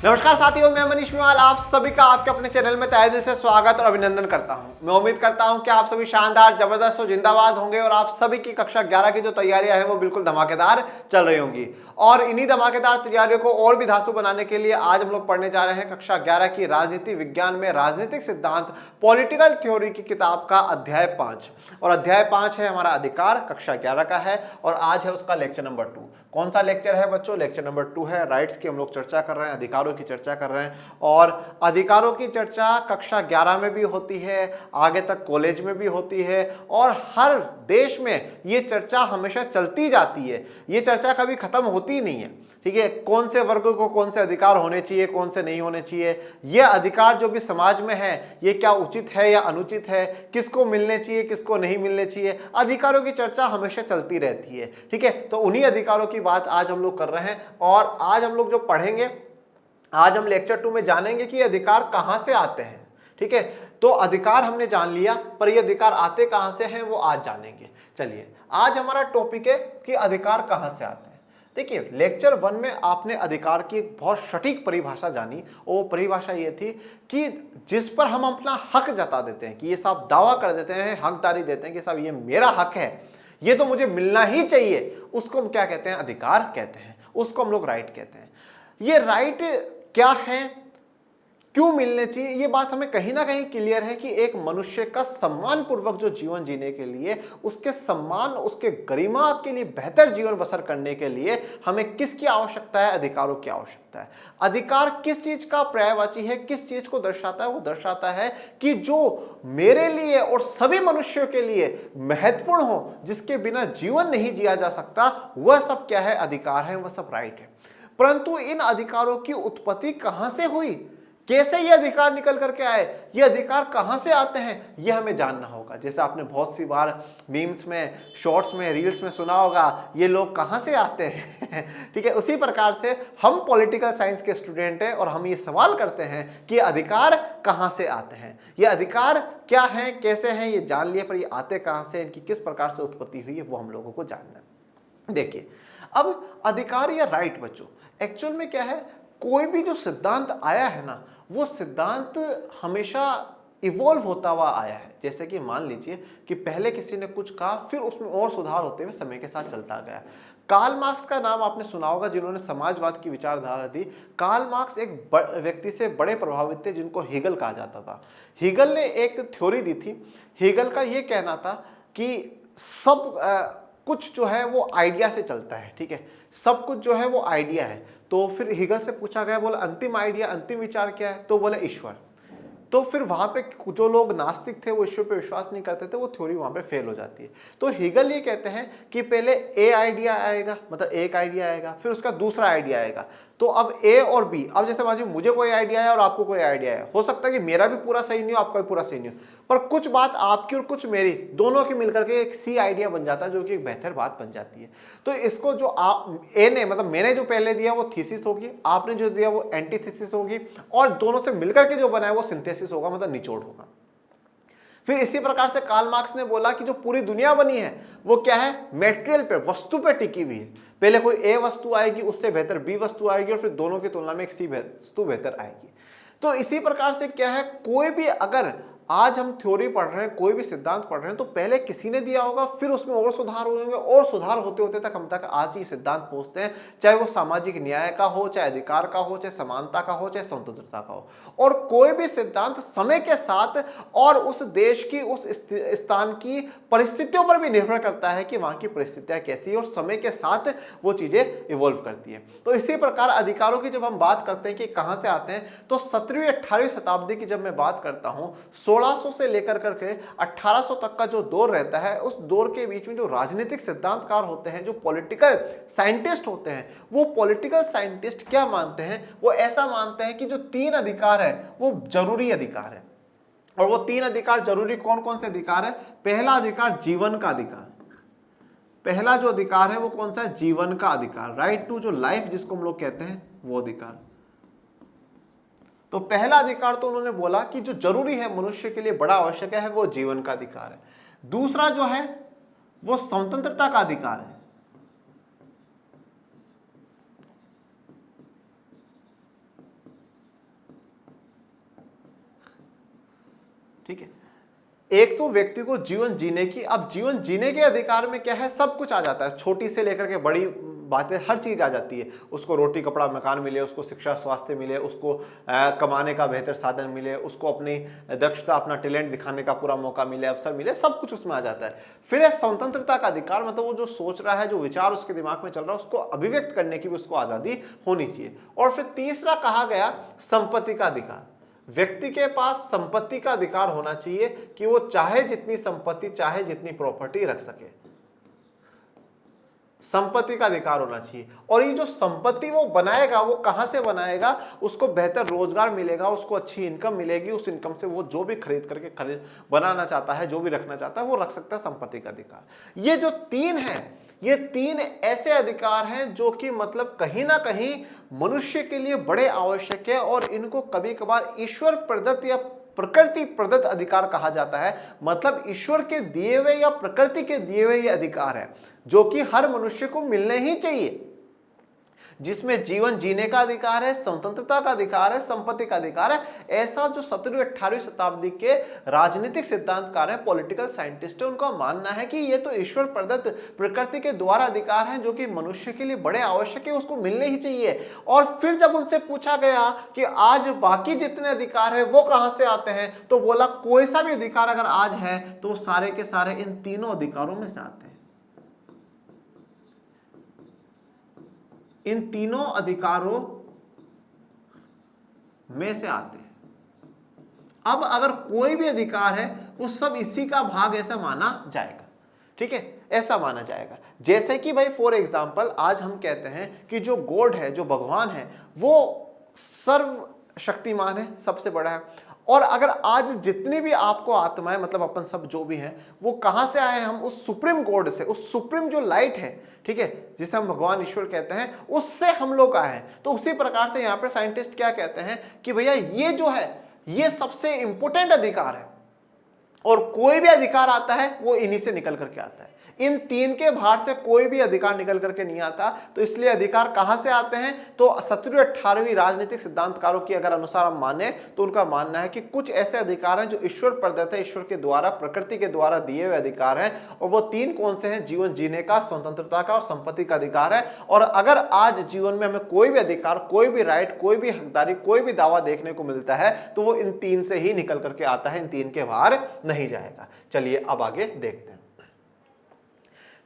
नमस्कार साथियों, मैं मनीष मेवाल आप सभी का आपके अपने चैनल में तहे दिल से स्वागत और अभिनंदन करता हूं। मैं उम्मीद करता हूं कि आप सभी शानदार, जबरदस्त और जिंदाबाद होंगे और आप सभी की कक्षा 11 की जो तैयारियां हैं वो बिल्कुल धमाकेदार चल रही होंगी। और इन्हीं धमाकेदार तैयारियों को और भी धांसू बनाने के लिए आज हम लोग पढ़ने जा रहे हैं कक्षा 11 की राजनीति विज्ञान में राजनीतिक सिद्धांत पॉलिटिकल थ्योरी की किताब का अध्याय 5। और अध्याय 5 है हमारा अधिकार, कक्षा 11 का है और आज है उसका लेक्चर नंबर 2। कौन सा लेक्चर है बच्चों? लेक्चर नंबर 2 है। राइट्स की हम लोग चर्चा कर रहे हैं, अधिकारों की चर्चा कर रहे हैं। और अधिकारों की चर्चा कक्षा 11 में भी होती है, आगे तक कॉलेज में भी होती है और हर देश में ये चर्चा हमेशा चलती जाती है। ये चर्चा कभी खत्म होती नहीं है। ठीक है, कौन से वर्ग को कौन से अधिकार होने चाहिए, कौन से नहीं होने चाहिए, ये अधिकार जो भी समाज में है ये क्या उचित है या अनुचित है, किसको मिलने चाहिए, किसको नहीं मिलने चाहिए, अधिकारों की चर्चा हमेशा चलती रहती है। ठीक है, तो उन्हीं अधिकारों की बात आज हम लोग कर रहे हैं। और आज हम लोग जो पढ़ेंगे, आज हम लेक्चर 2 में जानेंगे कि अधिकार कहां से आते हैं। ठीक है, तो अधिकार हमने जान लिया, पर ये अधिकार आते कहां से हैं वो आज जानेंगे। चलिए, आज हमारा टॉपिक है कि अधिकार कहां से आते हैं। देखिए, लेक्चर 1 में आपने अधिकार की एक बहुत सटीक परिभाषा जानी और वो परिभाषा ये थी कि जिस पर हम अपना हक जता देते हैं, कि ये साहब दावा कर देते हैं, हकदारी देते हैं कि साहब ये मेरा हक है, ये तो मुझे मिलना ही चाहिए, उसको हम क्या कहते हैं? अधिकार कहते हैं। उसको हम लोग राइट कहते हैं। ये राइट क्या है, क्यों मिलने चाहिए, ये बात हमें कहीं ना कहीं क्लियर है कि एक मनुष्य का सम्मान पूर्वक जो जीवन जीने के लिए, उसके सम्मान, उसके गरिमा के लिए बेहतर जीवन बसर करने के लिए हमें किसकी आवश्यकता है? अधिकारों की आवश्यकता है। अधिकार किस चीज का पर्यायवाची है, किस चीज को दर्शाता है? वो दर्शाता है कि जो मेरे लिए और सभी मनुष्यों के लिए महत्वपूर्ण हो, जिसके बिना जीवन नहीं जिया जा सकता, वह सब क्या है? अधिकार है, वह सब राइट है। परंतु इन अधिकारों की उत्पत्ति कहां से हुई, कैसे ये अधिकार निकल करके आए, ये अधिकार कहां से आते हैं, ये हमें जानना होगा। जैसे आपने बहुत सी बार मीम्स में, शॉर्ट्स में, रील्स में सुना होगा, ये लोग कहां से आते हैं। ठीक है, उसी प्रकार से हम पॉलिटिकल साइंस के स्टूडेंट हैं और हम ये सवाल करते हैं कि अधिकार कहां से आते हैं, ये अधिकार क्या है, कैसे हैं, ये जान लिए, पर ये आते कहां से, इनकी किस प्रकार से उत्पत्ति हुई है, वो हम लोगों को जानना है। देखिए, अब अधिकार या राइट बच्चों, एक्चुअल में क्या है, कोई भी जो सिद्धांत आया है ना, वो सिद्धांत हमेशा इवॉल्व होता हुआ आया है। जैसे कि मान लीजिए कि पहले किसी ने कुछ कहा, फिर उसमें और सुधार होते हुए समय के साथ चलता गया। कार्ल मार्क्स का नाम आपने सुना होगा, जिन्होंने समाजवाद की विचारधारा दी। कार्ल मार्क्स एक व्यक्ति से बड़े प्रभावित थे जिनको हीगल कहा जाता था। हीगल ने एक थ्योरी दी थी। हीगल का ये कहना था कि सब कुछ जो है वो आइडिया से चलता है। ठीक है, सब कुछ जो है वो आइडिया है। तो फिर हीगल से पूछा गया, बोला अंतिम आइडिया, अंतिम विचार क्या है? तो बोले ईश्वर। तो फिर वहां पे जो लोग नास्तिक थे, वो ईश्वर पे विश्वास नहीं करते थे, वो थ्योरी वहां पे फेल हो जाती है। तो हीगल ये कहते हैं कि पहले ए आइडिया आएगा, मतलब एक आइडिया आएगा, फिर उसका दूसरा आइडिया आएगा। तो अब ए और बी, अब जैसे मान लीजिए मुझे कोई आइडिया है और आपको कोई आइडिया है, हो सकता है कि मेरा भी पूरा सही नहीं हो, आपका भी पूरा सही नहीं हो, पर कुछ बात आपकी और कुछ मेरी, दोनों की मिलकर के एक सी आइडिया बन जाता है, जो कि एक बेहतर बात बन जाती है। तो इसको जो ए ने, मतलब मैंने जो पहले दिया वो थीसिस होगी, आपने जो दिया वो एंटीथीसिस होगी, और दोनों से मिलकर के जो बना है वो सिंथेसिस होगा, मतलब निचोड़ होगा। फिर इसी प्रकार से कार्ल मार्क्स ने बोला कि जो पूरी दुनिया बनी है वो क्या है? मेटेरियल पे, वस्तु पे टिकी हुई है। पहले कोई ए वस्तु आएगी, उससे बेहतर बी वस्तु आएगी, और फिर दोनों की तुलना में एक सी वस्तु बेहतर आएगी। तो इसी प्रकार से क्या है, कोई भी अगर आज हम थ्योरी पढ़ रहे हैं, कोई भी सिद्धांत पढ़ रहे हैं, तो पहले किसी ने दिया होगा, फिर उसमें और सुधार होंगे, और सुधार होते होते तक हम तक आज ही सिद्धांत पहुंचते हैं, चाहे वो सामाजिक न्याय का हो, चाहे अधिकार का हो, चाहे समानता का हो, चाहे स्वतंत्रता का हो। और कोई भी सिद्धांत समय के साथ और उस देश की, उस स्थान की परिस्थितियों पर भी निर्भर करता है कि वहां की परिस्थितियां कैसी है, और समय के साथ वो चीजें इवॉल्व करती है। तो इसी प्रकार अधिकारों की जब हम बात करते हैं कि कहां से आते हैं, तो 17वीं 18वीं शताब्दी की जब मैं बात करता हूं, 1600 से लेकर करके 1800 तक का जो दौर रहता है, उस दौर के बीच में जो राजनीतिक सिद्धांतकार होते हैं, जो पॉलिटिकल साइंटिस्ट होते हैं, वो पॉलिटिकल साइंटिस्ट क्या मानते हैं? वो ऐसा मानते हैं कि जो 3 अधिकार है वो जरूरी अधिकार है। और वो 3 अधिकार जरूरी कौन कौन से अधिकार है? पहला अधिकार जीवन का अधिकार। पहला जो अधिकार है वो कौन सा है? जीवन का अधिकार, राइट टू जो लाइफ जिसको हम लोग कहते हैं, वो अधिकार। तो पहला अधिकार तो उन्होंने बोला कि जो जरूरी है, मनुष्य के लिए बड़ा आवश्यक है, वो जीवन का अधिकार है। दूसरा जो है वो स्वतंत्रता का अधिकार है। ठीक है। एक तो व्यक्ति को जीवन जीने की, अब जीवन जीने के अधिकार में क्या है, सब कुछ आ जाता है, छोटी से लेकर के बड़ी बातें हर चीज आ जाती है। उसको रोटी कपड़ा मकान मिले, उसको शिक्षा स्वास्थ्य मिले, उसको कमाने का बेहतर साधन मिले, उसको अपनी दक्षता अपना टैलेंट दिखाने का पूरा मौका मिले, अवसर मिले, सब कुछ उसमें आ जाता है। फिर है स्वतंत्रता का अधिकार, मतलब वो जो सोच रहा है, जो विचार उसके दिमाग में चल रहा है, उसको अभिव्यक्त करने की भी उसको आजादी होनी चाहिए। और फिर तीसरा कहा गया संपत्ति का अधिकार, व्यक्ति के पास संपत्ति का अधिकार होना चाहिए कि वो चाहे जितनी संपत्ति, चाहे जितनी प्रॉपर्टी रख सके, संपत्ति का अधिकार होना चाहिए। और ये जो संपत्ति वो बनाएगा, वो कहां से बनाएगा, उसको बेहतर रोजगार मिलेगा, उसको अच्छी इनकम मिलेगी, उस इनकम से वो जो भी खरीद करके बनाना चाहता है, जो भी रखना चाहता है, वो रख सकता है, संपत्ति का अधिकार। ये जो तीन है, ये तीन ऐसे अधिकार हैं जो कि मतलब कहीं ना कहीं मनुष्य के लिए बड़े आवश्यक है, और इनको कभी कभार ईश्वर प्रदत्त या प्रकृति प्रदत्त अधिकार कहा जाता है। मतलब ईश्वर के दिए हुए या प्रकृति के दिए हुए ये अधिकार है जो कि हर मनुष्य को मिलने ही चाहिए, जिसमें जीवन जीने का अधिकार है, स्वतंत्रता का अधिकार है, संपत्ति का अधिकार है। ऐसा जो 17वीं 18वीं शताब्दी के राजनीतिक सिद्धांतकार हैं, पॉलिटिकल साइंटिस्ट है, उनका मानना है कि ये तो ईश्वर प्रदत्त प्रकृति के द्वारा अधिकार हैं जो कि मनुष्य के लिए बड़े आवश्यक है, उसको मिलने ही चाहिए। और फिर जब उनसे पूछा गया कि आज बाकी जितने अधिकार है वो कहां से आते हैं, तो बोला कोई सा भी अधिकार अगर आज है तो सारे के सारे इन तीनों अधिकारों में से आते हैं, इन तीनों अधिकारों में से आते हैं। अब अगर कोई भी अधिकार है वो सब इसी का भाग ऐसा माना जाएगा, ठीक है, ऐसा माना जाएगा। जैसे कि भाई फॉर एग्जांपल आज हम कहते हैं कि जो गॉड है, जो भगवान है, वो सर्वशक्तिमान है, सबसे बड़ा है। और अगर आज जितनी भी आपको आत्माएं, मतलब अपन सब जो भी हैं, वो कहां से आए हैं, हम उस सुप्रीम गॉड से, उस सुप्रीम जो लाइट है, ठीक है, जिसे हम भगवान ईश्वर कहते हैं, उससे हम लोग आए हैं। तो उसी प्रकार से यहां पर साइंटिस्ट क्या कहते हैं कि भैया ये जो है, ये सबसे इंपॉर्टेंट अधिकार है, और कोई भी अधिकार आता है वो इन्हीं से निकल करके आता है। इन तीन के बाहर से कोई भी अधिकार निकल करके नहीं आता। तो इसलिए अधिकार कहां से आते हैं, तो 17वीं 18वीं राजनीतिक सिद्धांतकारों की अगर अनुसार हम माने तो उनका मानना है कि कुछ ऐसे अधिकार हैं जो ईश्वर प्रदत्त है, ईश्वर के द्वारा, प्रकृति के द्वारा दिए हुए अधिकार हैं। और वो तीन कौन से हैं, जीवन जीने का, स्वतंत्रता का और संपत्ति का अधिकार है। और अगर आज जीवन में हमें कोई भी अधिकार, कोई भी राइट, कोई भी हकदारी, कोई भी दावा देखने को मिलता है तो वो इन तीन से ही निकल करके आता है, इन तीन के बाहर नहीं जाएगा। चलिए अब आगे देखते हैं।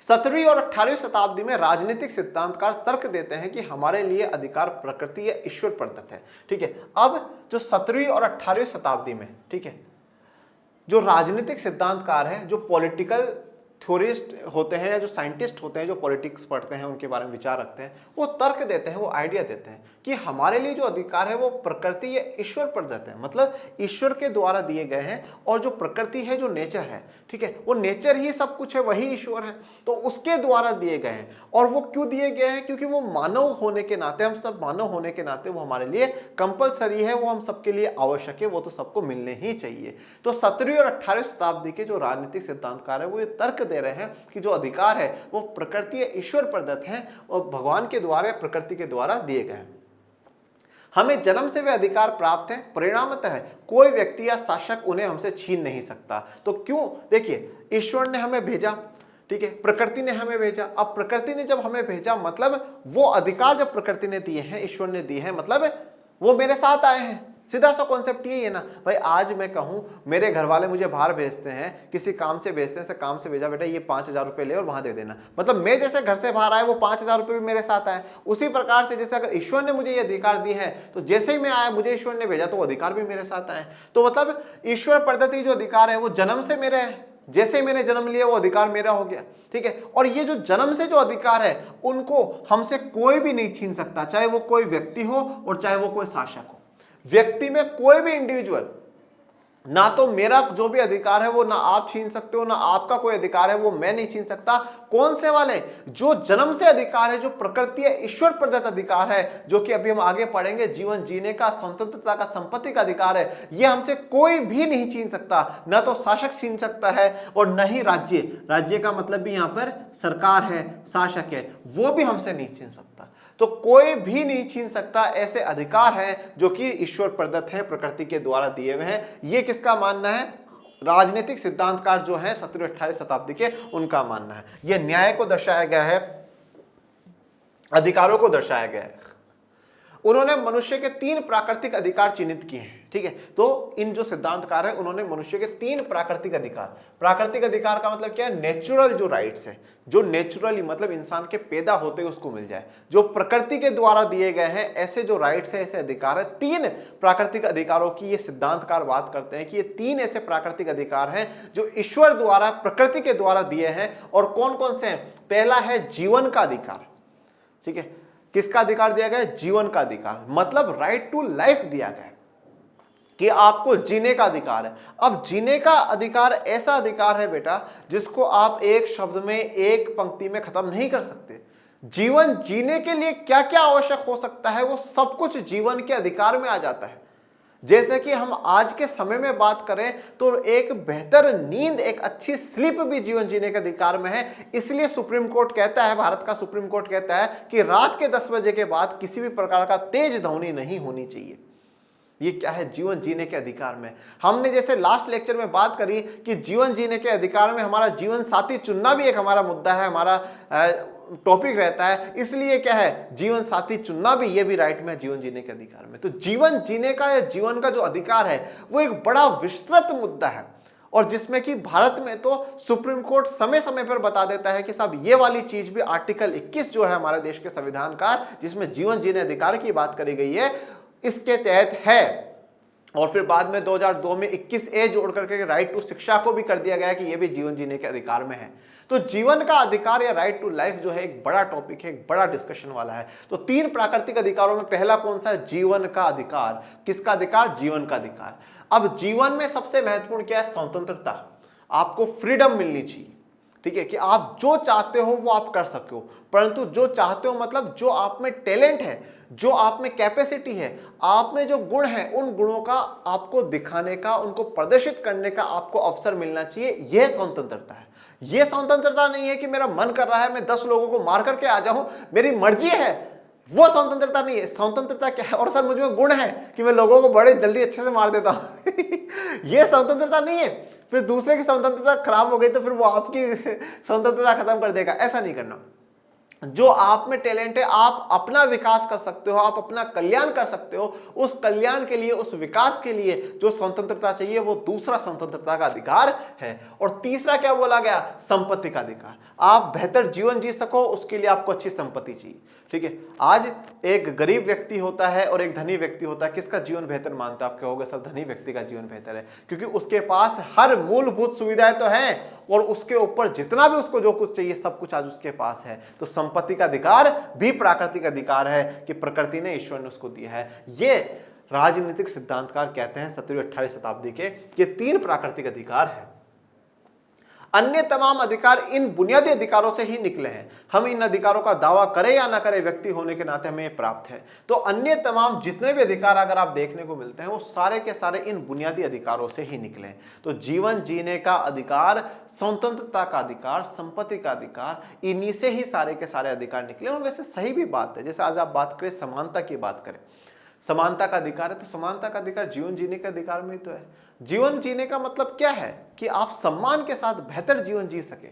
17वीं और 18वीं शताब्दी में राजनीतिक सिद्धांतकार तर्क देते हैं कि हमारे लिए अधिकार प्रकृति या ईश्वर प्रदत्त है, ठीक है। अब जो 17वीं और 18वीं शताब्दी में, ठीक है, जो राजनीतिक सिद्धांतकार हैं, जो पॉलिटिकल थ्योरिस्ट होते हैं या जो साइंटिस्ट होते हैं, जो पॉलिटिक्स पढ़ते हैं, उनके बारे में विचार रखते हैं, वो तर्क देते हैं, वो आइडिया देते हैं कि हमारे लिए जो अधिकार है वो प्रकृति या ईश्वर प्रदत्त है, मतलब ईश्वर के द्वारा दिए गए हैं। और जो प्रकृति है, जो नेचर है, ठीक है, वो नेचर ही सब कुछ है, वही ईश्वर है, तो उसके द्वारा दिए गए हैं। और वो क्यों दिए गए हैं, क्योंकि वो मानव होने के नाते, हम सब मानव होने के नाते वो हमारे लिए कंपलसरी है, वो हम सबके लिए आवश्यक है, वो तो सबको मिलने ही चाहिए। तो 17वीं और 18वीं शताब्दी के जो राजनीतिक सिद्धांतकार है वो ये तर्क दे रहे हैं कि जो अधिकार है वो प्रकृति या ईश्वर प्रदत्त हैं और भगवान के द्वारा, प्रकृति के द्वारा दिए गए हैं। हमें जन्म से वे अधिकार प्राप्त हैं, परिणामतः कोई व्यक्ति या शासक उन्हें हमसे छीन नहीं सकता। तो क्यों, देखिए, ईश्वर ने हमें भेजा, ठीक है, प्रकृति ने हमें भेजा। अब प्रकृति ने जब हमें भेजा, मतलब वो अधिकार जब प्रकृति ने दिए हैं, ईश्वर ने दिए हैं, मतलब वो मेरे साथ आए हैं। सीधा सा कॉन्सेप्ट ये है ना भाई। आज मैं कहूं, मेरे घर वाले मुझे बाहर भेजते हैं, किसी काम से भेजते हैं, काम से भेजा, बेटा ये 5,000 रुपए ले और वहां दे देना, मतलब मैं जैसे घर से बाहर आए वो 5,000 रुपए भी मेरे साथ आए। उसी प्रकार से जैसे अगर ईश्वर ने मुझे ये अधिकार दिए हैं, तो जैसे ही मैं आया, मुझे ईश्वर ने भेजा, तो वो अधिकार भी मेरे साथ आए। तो मतलब ईश्वर प्रदत्त जो अधिकार है वो जन्म से मेरे है, जैसे ही मैंने जन्म लिया वो अधिकार मेरा हो गया, ठीक है। और ये जो जन्म से जो अधिकार है उनको हमसे कोई भी नहीं छीन सकता, चाहे वो कोई व्यक्ति हो और चाहे वो कोई शासक हो। व्यक्ति में कोई भी इंडिविजुअल, ना तो मेरा जो भी अधिकार है वो ना आप छीन सकते हो, ना आपका कोई अधिकार है वो मैं नहीं छीन सकता। कौन से वाले, जो जन्म से अधिकार है, जो प्रकृति या ईश्वर प्रदत्त अधिकार है, जो कि अभी हम आगे पढ़ेंगे, जीवन जीने का, स्वतंत्रता का, संपत्ति का अधिकार है, ये हमसे कोई भी नहीं छीन सकता। ना तो शासक छीन सकता है और न ही राज्य, राज्य का मतलब भी यहाँ पर सरकार है, शासक है, वो भी हमसे नहीं छीन सकता। तो कोई भी नहीं छीन सकता। ऐसे अधिकार हैं जो कि ईश्वर प्रदत्त हैं, प्रकृति के द्वारा दिए हुए हैं। ये किसका मानना है, राजनीतिक सिद्धांतकार जो हैं 17वीं 18वीं शताब्दी के, उनका मानना है। यह न्याय को दर्शाया गया है, अधिकारों को दर्शाया गया है। उन्होंने मनुष्य के 3 प्राकृतिक अधिकार चिन्हित किए हैं, ठीक है। तो इन जो सिद्धांतकार हैं उन्होंने मनुष्य के 3 प्राकृतिक अधिकार, प्राकृतिक अधिकार का मतलब क्या है, नेचुरल जो राइट्स है, जो नेचुरली मतलब इंसान के पैदा होते ही उसको मिल जाए, जो प्रकृति के द्वारा दिए गए हैं, ऐसे जो राइट्स है, ऐसे अधिकार है। 3 प्राकृतिक अधिकारों की ये सिद्धांतकार बात करते हैं कि ये 3 ऐसे प्राकृतिक अधिकार हैं जो ईश्वर द्वारा, प्रकृति के द्वारा दिए हैं। और कौन कौन से हैं? पहला है जीवन का अधिकार, ठीक है। किसका अधिकार दिया गया है? जीवन का अधिकार, मतलब राइट टू लाइफ दिया गया है कि आपको जीने का अधिकार है। अब जीने का अधिकार ऐसा अधिकार है बेटा जिसको आप एक शब्द में, एक पंक्ति में खत्म नहीं कर सकते। जीवन जीने के लिए क्या क्या आवश्यक हो सकता है वो सब कुछ जीवन के अधिकार में आ जाता है। जैसे कि हम आज के समय में बात करें तो एक बेहतर नींद, एक अच्छी स्लीप भी जीवन जीने के अधिकार में है। इसलिए सुप्रीम कोर्ट कहता है, भारत का सुप्रीम कोर्ट कहता है कि रात के 10 बजे के बाद किसी भी प्रकार का तेज ध्वनि नहीं होनी चाहिए। ये क्या है? जीवन जीने के अधिकार में। हमने जैसे लास्ट लेक्चर में बात करी कि जीवन जीने के अधिकार में हमारा जीवन साथी चुनना भी एक हमारा मुद्दा है, हमारा टॉपिक रहता है। इसलिए क्या है, जीवन साथी चुनना भी, ये भी राइट में है जीवन जीने के अधिकार में। तो जीवन जीने का या जीवन का जो अधिकार है वो एक बड़ा विस्तृत मुद्दा है, और जिसमें कि भारत में तो सुप्रीम कोर्ट समय समय पर बता देता है कि साहब ये वाली चीज भी आर्टिकल 21 जो है हमारे देश के संविधान का, जिसमें जीवन जीने अधिकार की बात करी गई है, इसके तहत है। और फिर बाद में 2002 में 21A जोड़ करके राइट टू शिक्षा को भी कर दिया गया कि यह भी जीवन जीने के अधिकार में है। तो जीवन का अधिकार या राइट टू लाइफ जो है एक बड़ा टॉपिक है, एक बड़ा डिस्कशन वाला है। तो 3 प्राकृतिक अधिकारों में पहला कौन सा है? जीवन का अधिकार। किसका अधिकार? जीवन का अधिकार। अब जीवन में सबसे महत्वपूर्ण क्या है? स्वतंत्रता। आपको फ्रीडम मिलनी चाहिए, ठीक है, कि आप जो चाहते हो वो आप कर सको। परंतु जो चाहते हो मतलब जो आप में टैलेंट है, जो आप में कैपेसिटी है, आप में जो गुण है, उन गुणों का आपको दिखाने का, उनको प्रदर्शित करने का आपको अवसर मिलना चाहिए। यह स्वतंत्रता है। यह स्वतंत्रता नहीं है कि मेरा मन कर रहा है मैं 10 लोगों को मार करके आ जाऊं, मेरी मर्जी है, वो स्वतंत्रता नहीं है। स्वतंत्रता क्या है? और सर मुझ में गुण है कि मैं लोगों को बड़े जल्दी अच्छे से मार देता हूं यह स्वतंत्रता नहीं है। फिर दूसरे की स्वतंत्रता खराब हो गई तो फिर वो आपकी स्वतंत्रता खत्म कर देगा। ऐसा नहीं करना। जो आप में टैलेंट है, आप अपना विकास कर सकते हो, आप अपना कल्याण कर सकते हो। उस कल्याण के लिए, उस विकास के लिए जो स्वतंत्रता चाहिए वो दूसरा स्वतंत्रता का अधिकार है। और तीसरा क्या बोला गया? संपत्ति का अधिकार। आप बेहतर जीवन जी सको उसके लिए आपको अच्छी संपत्ति चाहिए, ठीक है। आज एक गरीब व्यक्ति होता है और एक धनी व्यक्ति होता है, किसका जीवन बेहतर मानता है? आप कहोगे सब धनी व्यक्ति का जीवन बेहतर है, क्योंकि उसके पास हर मूलभूत सुविधाएं तो हैं और उसके ऊपर जितना भी उसको जो कुछ चाहिए सब कुछ आज उसके पास है। तो संपत्ति का अधिकार भी प्राकृतिक अधिकार है कि प्रकृति ने, ईश्वर ने उसको दिया है। ये राजनीतिक सिद्धांतकार कहते हैं 17वीं 18वीं शताब्दी के, ये 3 प्राकृतिक अधिकार है। अन्य तमाम अधिकार इन बुनियादी अधिकारों से ही निकले हैं। हम इन अधिकारों का दावा करें या ना करें, व्यक्ति होने के नाते हमें प्राप्त है। तो अन्य तमाम जितने भी अधिकार अगर आप देखने को मिलते हैं वो सारे के सारे इन बुनियादी अधिकारों से ही निकले हैं। तो जीवन जीने का अधिकार, स्वतंत्रता का अधिकार, संपत्ति का अधिकार, इन्हीं से ही सारे के सारे अधिकार निकले। और वैसे सही भी बात है। जैसे आज आप बात करें समानता की बात करें, समानता का अधिकार है, तो समानता का अधिकार जीवन जीने के अधिकार में ही तो है। जीवन जीने का मतलब क्या है? कि आप सम्मान के साथ बेहतर जीवन जी सके,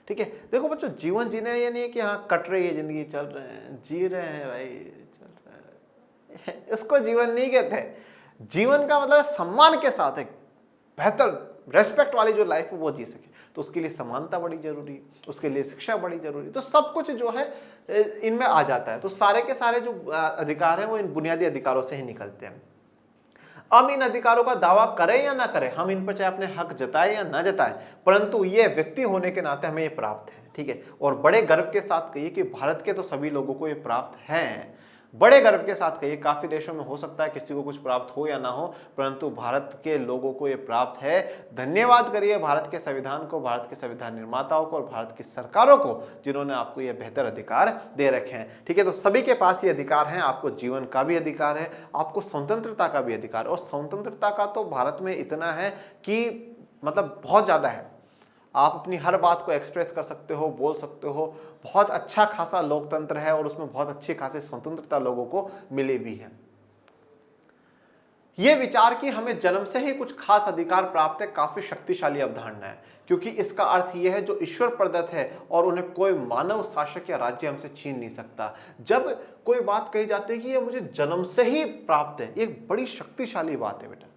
ठीक है। देखो बच्चों, जीवन जीने ये नहीं है कि हाँ कट रही है जिंदगी, चल रहे हैं, जी रहे हैं भाई, चल रहे हैं, इसको जीवन नहीं कहते। जीवन का मतलब सम्मान के साथ एक बेहतर रेस्पेक्ट वाली जो लाइफ है वो जी सके। तो उसके लिए समानता बड़ी जरूरी, उसके लिए शिक्षा बड़ी जरूरी। तो सब कुछ जो है इनमें आ जाता है। तो सारे के सारे जो अधिकार हैं वो इन बुनियादी अधिकारों से ही निकलते हैं। हम इन अधिकारों का दावा करें या ना करें, हम इन पर चाहे अपने हक जताएं या ना जताएं, परंतु ये व्यक्ति होने के नाते हमें ये प्राप्त है, ठीक है। और बड़े गर्व के साथ कहिए कि भारत के तो सभी लोगों को ये प्राप्त हैं। बड़े गर्व के साथ कहिए, काफी देशों में हो सकता है किसी को कुछ प्राप्त हो या ना हो, परंतु भारत के लोगों को ये प्राप्त है। धन्यवाद करिए भारत के संविधान को, भारत के संविधान निर्माताओं को और भारत की सरकारों को, जिन्होंने आपको ये बेहतर अधिकार दे रखे हैं, ठीक है। तो सभी के पास ये अधिकार है। आपको जीवन का भी अधिकार है, आपको स्वतंत्रता का भी अधिकार। और स्वतंत्रता का तो भारत में इतना है कि मतलब बहुत ज्यादा है। आप अपनी हर बात को एक्सप्रेस कर सकते हो, बोल सकते हो। बहुत अच्छा खासा लोकतंत्र है और उसमें बहुत अच्छी खासी स्वतंत्रता लोगों को मिली भी है। ये विचार कि हमें जन्म से ही कुछ खास अधिकार प्राप्त है काफी शक्तिशाली अवधारणा है, क्योंकि इसका अर्थ यह है जो ईश्वर प्रदत्त है और उन्हें कोई मानव शासक या राज्य हमसे छीन नहीं सकता। जब कोई बात कही जाती है कि ये मुझे जन्म से ही प्राप्त है, ये एक बड़ी शक्तिशाली बात है बेटा।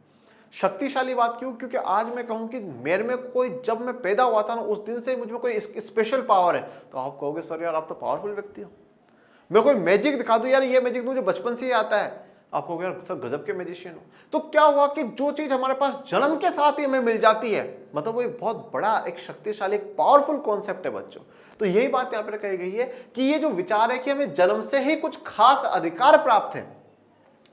शक्तिशाली बात क्यों? क्योंकि आज मैं कहूं कि मेरे में कोई, जब मैं पैदा हुआ था ना उस दिन से मुझ में कोई स्पेशल पावर है, तो आप कहोगे सर यार आप तो पावरफुल व्यक्ति हो। मैं कोई मैजिक दिखा दूं, यार ये मैजिक मुझे बचपन से ही आता है, आप कहोगे यार सर गजब के मैजिशियन हो। तो क्या हुआ कि जो चीज हमारे पास जन्म के साथ ही हमें मिल जाती है, मतलब वो एक बहुत बड़ा, एक शक्तिशाली, एक पावरफुल कॉन्सेप्ट है बच्चों। तो यही बात यहां पर कही गई है कि ये जो विचार है कि हमें जन्म से ही कुछ खास अधिकार प्राप्त है,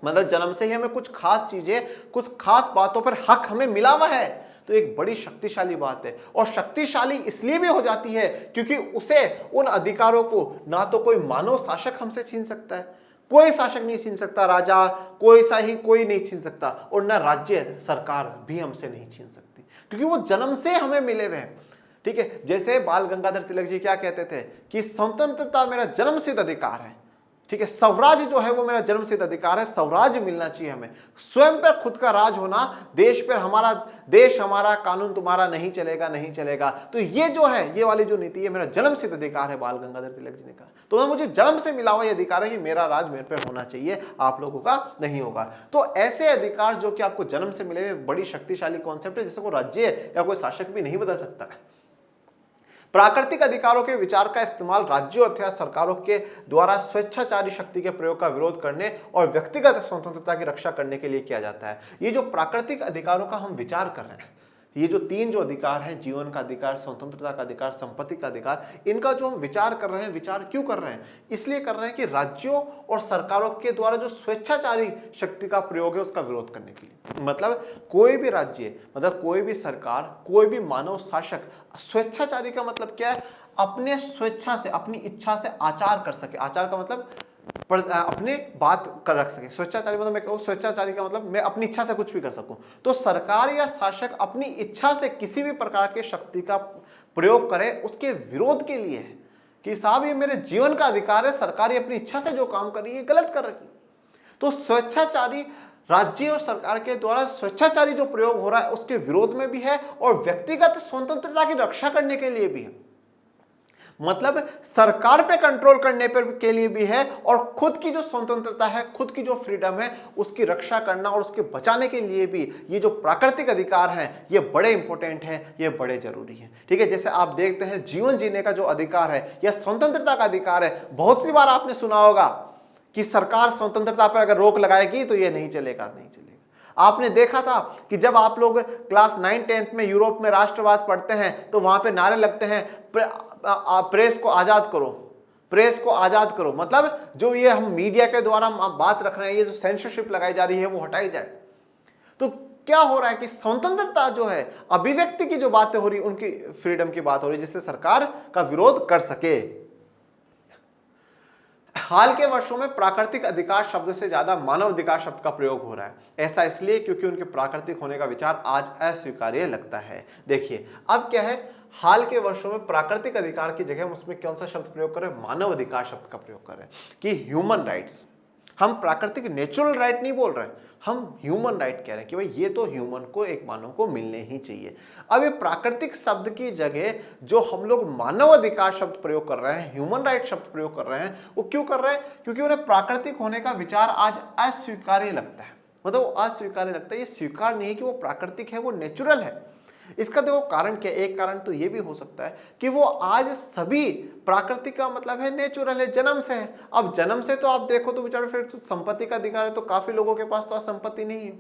मतलब जन्म से ही हमें कुछ खास चीजें, कुछ खास बातों पर हक हमें मिला हुआ है, तो एक बड़ी शक्तिशाली बात है। और शक्तिशाली इसलिए भी हो जाती है क्योंकि उसे, उन अधिकारों को ना तो कोई मानव शासक हमसे छीन सकता है, कोई शासक नहीं छीन सकता, राजा कोई नहीं छीन सकता, और ना राज्य सरकार भी हमसे नहीं छीन सकती, क्योंकि वो जन्म से हमें मिले हुए हैं। ठीक है, जैसे बाल गंगाधर तिलक जी क्या कहते थे कि स्वतंत्रता मेरा जन्मसिद्ध अधिकार है। ठीक है, स्वराज जो है वो मेरा जन्मसिद्ध अधिकार है, स्वराज मिलना चाहिए हमें, स्वयं पर खुद का राज होना, देश पर हमारा, देश हमारा, कानून तुम्हारा नहीं चलेगा, नहीं चलेगा। तो ये जो है, ये वाली जो नीति है मेरा जन्मसिद्ध अधिकार है, बाल गंगाधर तिलक जी ने कहा। तो मुझे जन्म से मिला हुआ ये अधिकार है कि मेरा राज मेरे पर होना चाहिए, आप लोगों का नहीं होगा। तो ऐसे अधिकार जो कि आपको जन्म से मिले, बड़ी शक्तिशाली कॉन्सेप्ट है, जिसे कोई राज्य या कोई शासक भी नहीं बदल सकता। प्राकृतिक अधिकारों के विचार का इस्तेमाल राज्यों अथवा सरकारों के द्वारा स्वेच्छाचारी शक्ति के प्रयोग का विरोध करने और व्यक्तिगत स्वतंत्रता की रक्षा करने के लिए किया जाता है। ये जो प्राकृतिक अधिकारों का हम विचार कर रहे हैं, ये जो तीन जो अधिकार हैं, जीवन का अधिकार, स्वतंत्रता का अधिकार, संपत्ति का अधिकार, इनका जो हम विचार कर रहे हैं, विचार क्यों कर रहे हैं? इसलिए कर रहे हैं कि राज्यों और सरकारों के द्वारा जो स्वेच्छाचारी शक्ति का प्रयोग है उसका विरोध करने के लिए। मतलब कोई भी राज्य, मतलब कोई भी सरकार, कोई भी मानव शासक, स्वेच्छाचारी का मतलब क्या है? अपने स्वेच्छा से, अपनी इच्छा से आचार कर सके। आचार का मतलब अपने बात कर रख सके। स्वेच्छाचारी मतलब, मैं कहूँ स्वेच्छाचारी का मतलब मैं अपनी इच्छा से कुछ भी कर सकूं। तो सरकार या शासक अपनी इच्छा से किसी भी प्रकार के शक्ति का प्रयोग करे, उसके विरोध के लिए है कि साहब ये मेरे जीवन का अधिकार है, सरकार ये अपनी इच्छा से जो काम कर रही है गलत कर रही है। तो स्वेच्छाचारी राज्य और सरकार के द्वारा स्वेच्छाचारी जो प्रयोग हो रहा है उसके विरोध में भी है, और व्यक्तिगत स्वतंत्रता की रक्षा करने के लिए भी है। मतलब सरकार पे कंट्रोल करने पर के लिए भी है, और खुद की जो स्वतंत्रता है, खुद की जो फ्रीडम है, उसकी रक्षा करना और उसके बचाने के लिए भी ये जो प्राकृतिक अधिकार हैं ये बड़े इंपॉर्टेंट हैं, ये बड़े जरूरी हैं। ठीक है, जैसे आप देखते हैं जीवन जीने का जो अधिकार है या स्वतंत्रता का अधिकार है, बहुत सी बार आपने सुना होगा कि सरकार स्वतंत्रता पर अगर रोक लगाएगी तो ये नहीं चलेगा, नहीं चलेगा। आपने देखा था कि जब आप लोग क्लास 9-10 में यूरोप में राष्ट्रवाद पढ़ते हैं तो वहां पे नारे लगते हैं प्रेस को आजाद करो, प्रेस को आजाद करो। मतलब जो ये हम मीडिया के द्वारा बात रख रहे हैं, ये जो सेंसरशिप लगाई जा रही है वो हटाई जाए। तो क्या हो रहा है कि स्वतंत्रता जो है, अभिव्यक्ति की जो बातें हो रही, उनकी फ्रीडम की बात हो रही, जिससे सरकार का विरोध कर सके। हाल के वर्षों में प्राकृतिक अधिकार शब्द से ज्यादा मानव अधिकार शब्द का प्रयोग हो रहा है। ऐसा इसलिए क्योंकि उनके प्राकृतिक होने का विचार आज अस्वीकार्य लगता है। देखिए अब क्या है, हाल के वर्षों में प्राकृतिक अधिकार की जगह उसमें कौन सा शब्द प्रयोग कर रहे हैं? मानव अधिकार शब्द का प्रयोग कर रहे हैं कि ह्यूमन राइट्स। हम प्राकृतिक नेचुरल राइट नहीं बोल रहे हैं, हम ह्यूमन राइट कह रहे हैं कि भाई ये तो ह्यूमन को, एक मानव को मिलने ही चाहिए। अब ये प्राकृतिक शब्द की जगह जो हम लोग मानव अधिकार शब्द प्रयोग कर रहे हैं, ह्यूमन राइट शब्द प्रयोग कर रहे हैं, वो क्यों कर रहे हैं? क्योंकि उन्हें प्राकृतिक होने का विचार आज अस्वीकार्य लगता है। मतलब वो अस्वीकार्य लगता है, ये स्वीकार नहीं है कि वो प्राकृतिक है, वो नेचुरल है। इसका देखो कारण क्या? एक कारण तो ये भी हो सकता है कि वो आज सभी प्राकृतिक का मतलब है नेचुरल है, जन्म से है। अब जन्म से तो आप देखो तो बेचारे फिर संपत्ति का अधिकार है, तो काफी लोगों के पास तो संपत्ति नहीं है,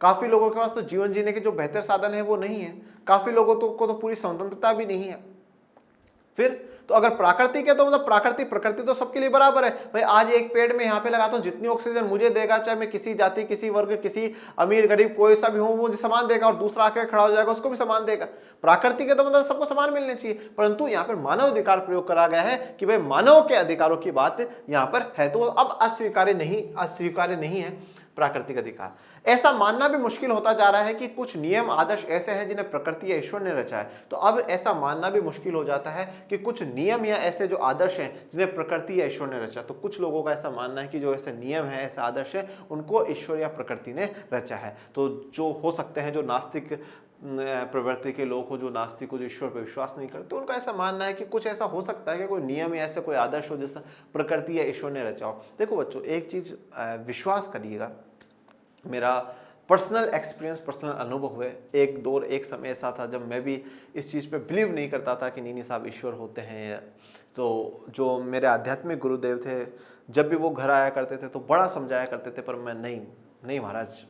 काफी लोगों के पास तो जीवन जीने के जो बेहतर साधन है वो नहीं है, काफी लोगों को तो पूरी स्वतंत्रता भी नहीं है। फिर तो अगर प्राकृतिक है तो मतलब प्रकृति तो सबके लिए बराबर है। भाई आज एक पेड़ में यहाँ पे लगाता हूँ, जितनी ऑक्सीजन मुझे देगा, चाहे मैं किसी जाति, किसी वर्ग, किसी अमीर गरीब कोई सा भी हूँ, वो समान देगा, और दूसरा आके खड़ा हो जाएगा उसको भी समान देगा। प्राकृतिक है तो मतलब सबको समान मिलने चाहिए। परंतु यहाँ पर मानव अधिकार प्रयोग करा गया है कि भाई मानव के अधिकारों की बात यहाँ पर है, तो अब अस्वीकार्य नहीं है। प्राकृतिक अधिकार। ऐसा मानना भी मुश्किल होता जा रहा है कि कुछ नियम आदर्श ऐसे हैं जिन्हें प्रकृति या ईश्वर ने रचा है। तो अब ऐसा मानना भी मुश्किल हो जाता है कि कुछ नियम या ऐसे जो आदर्श हैं जिन्हें प्रकृति या ईश्वर ने रचा। तो कुछ लोगों का ऐसा मानना है कि जो ऐसे नियम है, ऐसे आदर्श है, उनको ईश्वर या प्रकृति ने रचा है। तो जो हो सकते हैं, जो नास्तिक प्रवृत्ति के लोग हो, जो नास्तिक हो, जो ईश्वर पर विश्वास नहीं करते, उनका ऐसा मानना है कि कुछ ऐसा हो सकता है कि कोई नियम या ऐसा कोई आदर्श हो जिससे प्रकृति या ईश्वर ने रचा हो। देखो बच्चों, एक चीज विश्वास करिएगा, मेरा पर्सनल एक्सपीरियंस, पर्सनल अनुभव है। एक समय ऐसा था जब मैं भी इस चीज़ पे बिलीव नहीं करता था कि नहीं साहब ईश्वर होते हैं। तो जो मेरे आध्यात्मिक गुरुदेव थे, जब भी वो घर आया करते थे तो बड़ा समझाया करते थे, पर मैं नहीं महाराज,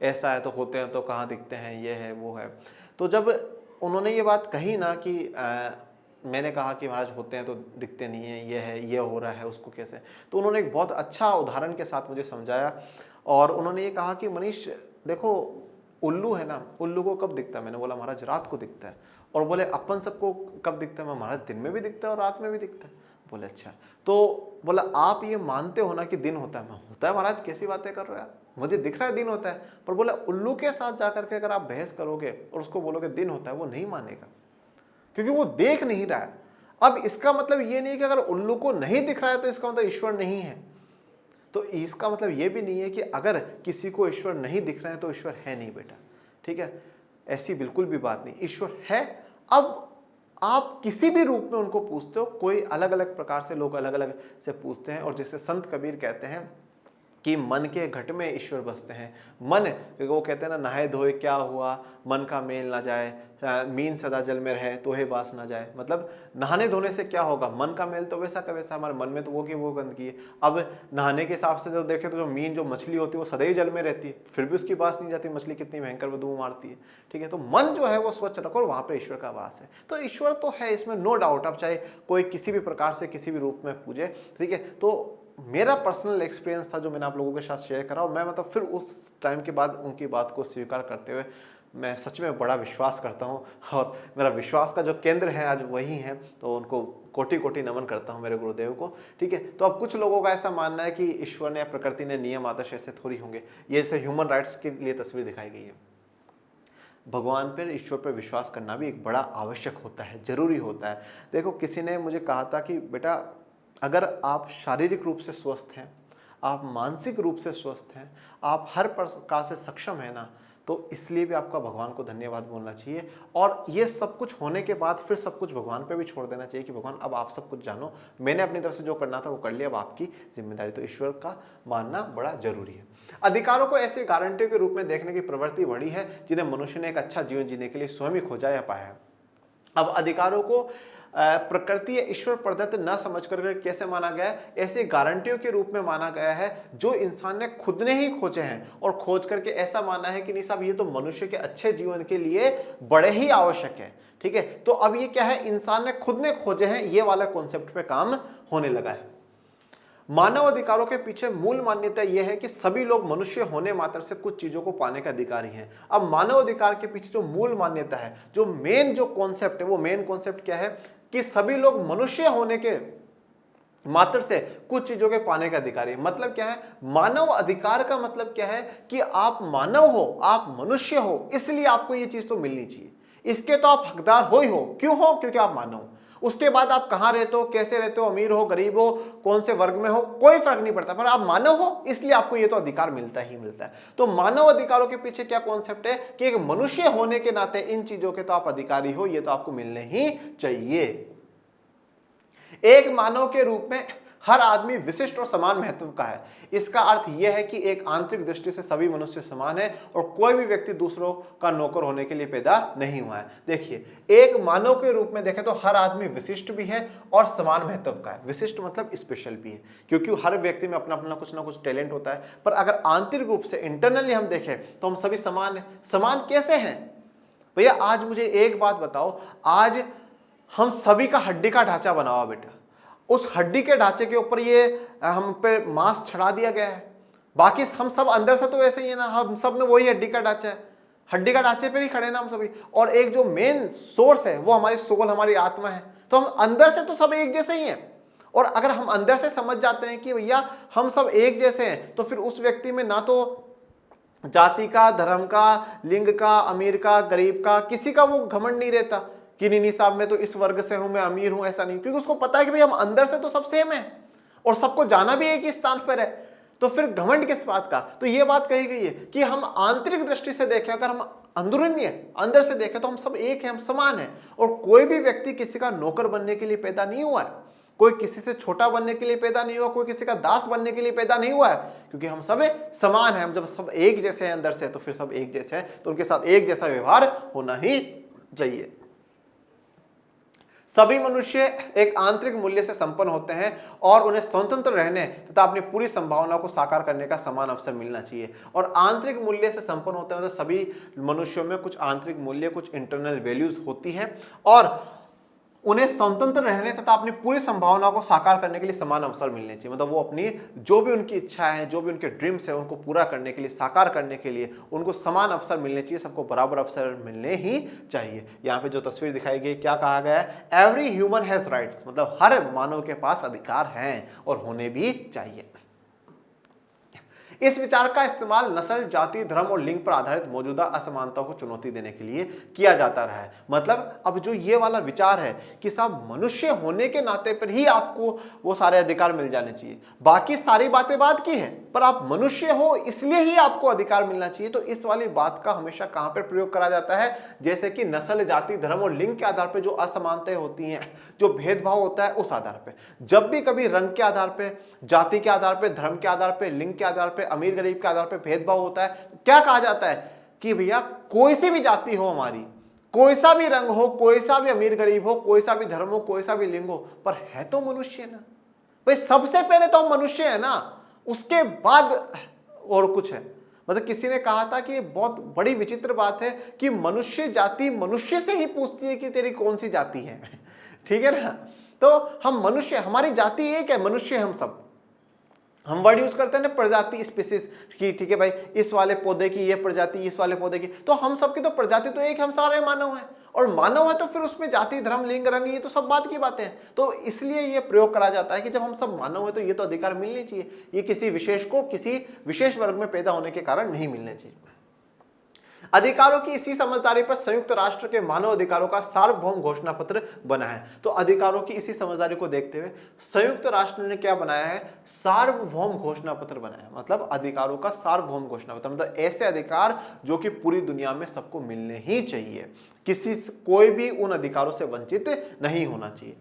ऐसा है तो होते हैं तो कहाँ दिखते हैं, ये है वो है। तो जब उन्होंने ये बात कही ना कि मैंने कहा कि महाराज होते हैं तो दिखते नहीं है, ये है, ये हो रहा है, उसको कैसे, तो उन्होंने एक बहुत अच्छा उदाहरण के साथ मुझे समझाया। और उन्होंने ये कहा कि मनीष देखो, उल्लू है ना, उल्लू को कब दिखता है? मैंने बोला महाराज रात को दिखता है। और बोले अपन सबको कब दिखता है? मैं महाराज दिन में भी दिखता है और रात में भी दिखता है। बोले अच्छा। तो बोला आप ये मानते हो ना कि दिन होता है? मैं होता है महाराज, कैसी बातें कर रहे हो यार, मुझे दिख रहा है दिन होता है। पर बोला उल्लू के साथ जाकर के अगर आप बहस करोगे और उसको बोलोगे दिन होता है, वो नहीं मानेगा, क्योंकि वो देख नहीं रहा है। अब इसका मतलब ये नहीं कि अगर उल्लू को नहीं दिख रहा है तो इसका मतलब ईश्वर नहीं है। तो इसका मतलब ये भी नहीं है कि अगर किसी को ईश्वर नहीं दिख रहे हैं तो ईश्वर है नहीं बेटा, ठीक है? ऐसी बिल्कुल भी बात नहीं, ईश्वर है। अब आप किसी भी रूप में उनको पूछते हो, कोई अलग अलग प्रकार से लोग अलग अलग से पूछते हैं। और जैसे संत कबीर कहते हैं कि मन के घट में ईश्वर बसते हैं। मन, वो कहते हैं ना, नहाए धोए क्या हुआ, मन का मेल ना जाए, मीन सदा जल में रहे तो हे बास ना जाए। मतलब नहाने धोने से क्या होगा, मन का मेल तो वैसा का वैसा, हमारे मन में तो वो की वो गंदगी है। अब नहाने के हिसाब से जो देखें तो जो मीन, जो मछली होती है, वो सदा ही जल में रहती है, फिर भी उसकी बास नहीं जाती, मछली कितनी भयंकर बदबू मारती है, ठीक है? तो मन जो है वो स्वच्छ रखो और वहाँ पर ईश्वर का वास है। तो ईश्वर तो है, इसमें नो डाउट। अब चाहे कोई किसी भी प्रकार से किसी भी रूप में पूजे, ठीक है? तो मेरा पर्सनल एक्सपीरियंस था जो मैंने आप लोगों के साथ शेयर करा। और मैं मतलब फिर उस टाइम के बाद उनकी बात को स्वीकार करते हुए मैं सच में बड़ा विश्वास करता हूँ। और मेरा विश्वास का जो केंद्र है आज वही है। तो उनको कोटि कोटि नमन करता हूँ, मेरे गुरुदेव को, ठीक है? तो अब कुछ लोगों का ऐसा मानना है कि ईश्वर ने या प्रकृति ने नियम आदर्श ऐसे थोड़ी होंगे। ये जैसे ह्यूमन राइट्स के लिए तस्वीर दिखाई गई है। भगवान पर, ईश्वर पर विश्वास करना भी एक बड़ा आवश्यक होता है, जरूरी होता है। देखो, किसी ने मुझे कहा था कि बेटा अगर आप शारीरिक रूप से स्वस्थ हैं, आप मानसिक रूप से स्वस्थ हैं, आप हर प्रकार से सक्षम हैं ना, तो इसलिए भी आपका भगवान को धन्यवाद बोलना चाहिए। और ये सब कुछ होने के बाद फिर सब कुछ भगवान पे भी छोड़ देना चाहिए कि भगवान अब आप सब कुछ जानो, मैंने अपनी तरफ से जो करना था वो कर लिया, अब आपकी जिम्मेदारी। तो ईश्वर का मानना बड़ा जरूरी है। अधिकारों को ऐसे गारंटियों के रूप में देखने की प्रवृत्ति बढ़ी है जिन्हें मनुष्य ने एक अच्छा जीवन जीने के लिए स्वयं ही खोजा या पाया है। अब अधिकारों को प्रकृति या ईश्वर प्रदत्त न समझकर कैसे माना गया है? ऐसी गारंटियों के रूप में माना गया है जो इंसान ने खुद ने ही खोजे हैं। और खोज करके ऐसा माना है कि नहीं साहब, ये तो मनुष्य के अच्छे जीवन के लिए बड़े ही आवश्यक है, ठीक है? तो अब ये क्या है, इंसान ने खुद ने खोजे हैं, ये वाला कॉन्सेप्ट पे काम होने लगा है। मानव अधिकारों के पीछे मूल मान्यता यह है कि सभी लोग मनुष्य होने मात्र से कुछ चीजों को पाने का अधिकारी हैं। अब मानव अधिकार के पीछे जो मूल मान्यता है, जो मेन जो कॉन्सेप्ट है, वो मेन कॉन्सेप्ट क्या है कि सभी लोग मनुष्य होने के मात्र से कुछ चीजों के पाने का अधिकारी है। मतलब क्या है, मानव अधिकार का मतलब क्या है कि आप मानव हो, आप मनुष्य हो, इसलिए आपको ये चीज तो मिलनी चाहिए। इसके तो आप हकदार हो ही हो। क्यों हो? क्योंकि आप मानव हो। उसके बाद आप कहां रहते हो, कैसे रहते हो, अमीर हो, गरीब हो, कौन से वर्ग में हो, कोई फर्क नहीं पड़ता, पर आप मानव हो, इसलिए आपको ये तो अधिकार मिलता ही मिलता है। तो मानव अधिकारों के पीछे क्या कॉन्सेप्ट है कि एक मनुष्य होने के नाते इन चीजों के तो आप अधिकारी हो, ये तो आपको मिलने ही चाहिए। एक मानव के रूप में हर आदमी विशिष्ट और समान महत्व का है। इसका अर्थ यह है कि एक आंतरिक दृष्टि से सभी मनुष्य समान है और कोई भी व्यक्ति दूसरों का नौकर होने के लिए पैदा नहीं हुआ है। देखिए, एक मानव के रूप में देखें तो हर आदमी विशिष्ट भी है और समान महत्व का है। विशिष्ट मतलब स्पेशल भी है, क्योंकि हर व्यक्ति में अपना अपना कुछ ना कुछ टैलेंट होता है। पर अगर आंतरिक रूप से, इंटरनली हम देखें तो हम सभी समान हैं। समान कैसे हैं भैया? आज मुझे एक बात बताओ, आज हम सभी का हड्डी का ढांचा बना हुआ बेटा, उस हड्डी के ढांचे के ऊपर ये हम पे मांस चढ़ा दिया गया है, बाकी हम सब अंदर से तो वैसे ही है ना, हम सब में वही हड्डी का ढांचा है, हड्डी का ढांचे पे ही खड़े ना हम सभी। और एक जो मेन सोर्स है वो हमारी सोल, हमारी आत्मा है। तो हम अंदर से तो सब एक जैसे ही हैं और अगर हम अंदर से समझ जाते हैं कि भैया हम सब एक जैसे हैं, तो फिर उस व्यक्ति में ना तो जाति का, धर्म का, लिंग का, अमीर का, गरीब का, किसी का वो घमंड नहीं रहता कि नहीं साहब मैं तो इस वर्ग से हूं, मैं अमीर हूं, ऐसा नहीं, क्योंकि उसको पता है कि भाई हम अंदर से तो सब सेम है और सबको जाना भी एक ही स्थान पर है। तो फिर घमंड किस बात का? तो ये बात कही गई है कि हम आंतरिक दृष्टि से देखें, अगर हम अंदरूनी है, अंदर से देखें, तो हम सब एक हैं, हम समान हैं। और कोई भी व्यक्ति किसी का नौकर बनने के लिए पैदा नहीं हुआ है, कोई किसी से छोटा बनने के लिए पैदा नहीं हुआ, कोई किसी का दास बनने के लिए पैदा नहीं हुआ है, क्योंकि हम सब समान हैं। हम जब सब एक जैसे हैं अंदर से, तो फिर सब एक जैसे हैं, तो उनके साथ एक जैसा व्यवहार होना ही चाहिए। सभी मनुष्य एक आंतरिक मूल्य से संपन्न होते हैं और उन्हें स्वतंत्र रहने तथा अपनी पूरी संभावना को साकार करने का समान अवसर मिलना चाहिए। और आंतरिक मूल्य से संपन्न होते हैं मतलब सभी मनुष्यों में कुछ आंतरिक मूल्य, कुछ इंटरनल वैल्यूज होती हैं और उन्हें स्वतंत्र रहने तथा अपनी पूरी संभावना को साकार करने के लिए समान अवसर मिलने चाहिए। मतलब वो अपनी जो भी उनकी इच्छा है, जो भी उनके ड्रीम्स है, उनको पूरा करने के लिए, साकार करने के लिए उनको समान अवसर मिलने चाहिए, सबको बराबर अवसर मिलने ही चाहिए। यहाँ पे जो तस्वीर दिखाई गई, क्या कहा गया है? एवरी ह्यूमन हैज राइट्स, मतलब हर मानव के पास अधिकार हैं और होने भी चाहिए। इस विचार का इस्तेमाल नस्ल, जाति, धर्म और लिंग पर आधारित मौजूदा असमानताओं को चुनौती देने के लिए किया जाता रहा है। मतलब अब जो ये वाला विचार है कि साहब मनुष्य होने के नाते पर ही आपको वो सारे अधिकार मिल जाने चाहिए, बाकी सारी बातें बात की है, पर आप मनुष्य हो इसलिए ही आपको अधिकार मिलना चाहिए। तो इस वाली बात का हमेशा कहां पर प्रयोग करा जाता है? जैसे कि नस्ल, जाति, धर्म और लिंग के आधार पर जो असमानताएं होती हैं, जो भेदभाव होता है, उस आधार पर जब भी कभी रंग के आधार पर, जाति के आधार पर, धर्म के आधार पर, लिंग के आधार पर, अमीर गरीब के आधार पर भेदभाव होता है, तो क्या कहा जाता है कि भैया कोई सी भी जाति हो हमारी, कोई सा भी रंग हो, कोई सा भी अमीर गरीब हो, कोई सा भी धर्म हो, कोई सा भी लिंग हो, पर है तो मनुष्य ना भाई। सबसे पहले तो हम मनुष्य है ना, उसके बाद और कुछ है। मतलब किसी ने कहा था कि ये बहुत बड़ी विचित्र बात है कि मनुष्य जाति मनुष्य से ही पूछती है कि तेरी कौन सी जाति है। ठीक है ना? तो हम मनुष्य, हमारी जाति एक है, मनुष्य हम सब। हम वर्ड यूज करते हैं ना प्रजाति, स्पीसीज की, ठीक है भाई, इस वाले पौधे की ये प्रजाति, इस वाले पौधे की, तो हम सबकी तो प्रजाति तो एक, हम सारे मानव हैं। और मानव है तो फिर उसमें जाति, धर्म, लिंग, रंग, ये तो सब बात की बातें हैं। तो इसलिए ये प्रयोग करा जाता है कि जब हम सब मानव है तो ये तो अधिकार मिलने चाहिए, ये किसी विशेष को किसी विशेष वर्ग में पैदा होने के कारण नहीं मिलने चाहिए। अधिकारों की इसी समझदारी पर संयुक्त राष्ट्र के मानव अधिकारों का सार्वभौम घोषणा पत्र बना है। तो अधिकारों की इसी समझदारी को देखते हुए संयुक्त राष्ट्र ने क्या बनाया है? सार्वभौम घोषणा पत्र बनाया है। मतलब अधिकारों का सार्वभौम घोषणा पत्र, मतलब ऐसे अधिकार जो कि पूरी दुनिया में सबको मिलने ही चाहिए, कोई भी उन अधिकारों से वंचित नहीं होना चाहिए।